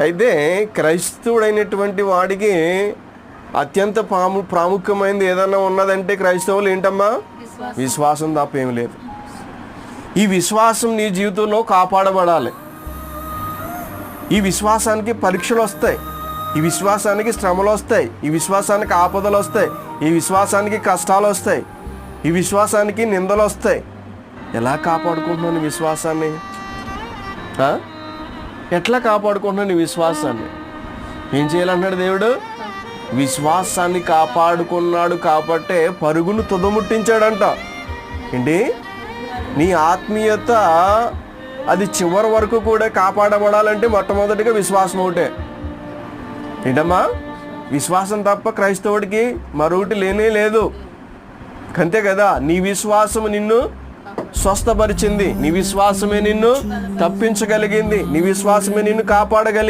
అయితే క్రైస్తవుడైనటువంటి వాడికి అత్యంత ప్రాముఖ్యమైనది ఏదన్నా ఉన్నదంటే క్రైస్తవులు ఏంటమ్మా? విశ్వాసం తప్ప ఏమి లేదు. ఈ విశ్వాసం నీ జీవితంలో కాపాడబడాలి. ఈ విశ్వాసానికి పరీక్షలు వస్తాయి, ఈ విశ్వాసానికి శ్రమలు వస్తాయి, ఈ విశ్వాసానికి ఆపదలు వస్తాయి, ఈ విశ్వాసానికి కష్టాలు వస్తాయి, ఈ విశ్వాసానికి నిందలు వస్తాయి. ఎలా కాపాడుకుంటున్నాను విశ్వాసాన్ని? ఎట్లా కాపాడుకుంటున్నాను విశ్వాసాన్ని? ఏం చేయాలన్నాడు దేవుడు? విశ్వాసాన్ని కాపాడుకున్నాడు కాబట్టే పరుగును తుదముట్టించాడంట. ఏంటి? నీ ఆత్మీయత అది చివరి వరకు కూడా కాపాడబడాలంటే మొట్టమొదటిగా విశ్వాసం ఒకటే. ఏంటమ్మా? విశ్వాసం తప్ప క్రైస్తవుడికి మరొకటి లేనే లేదు. అంతే కదా. నీ విశ్వాసం నిన్ను స్వస్థపరిచింది, నీ విశ్వాసమే నిన్ను తప్పించగలిగింది, నీ విశ్వాసమే నిన్ను కాపాడగలిగింది.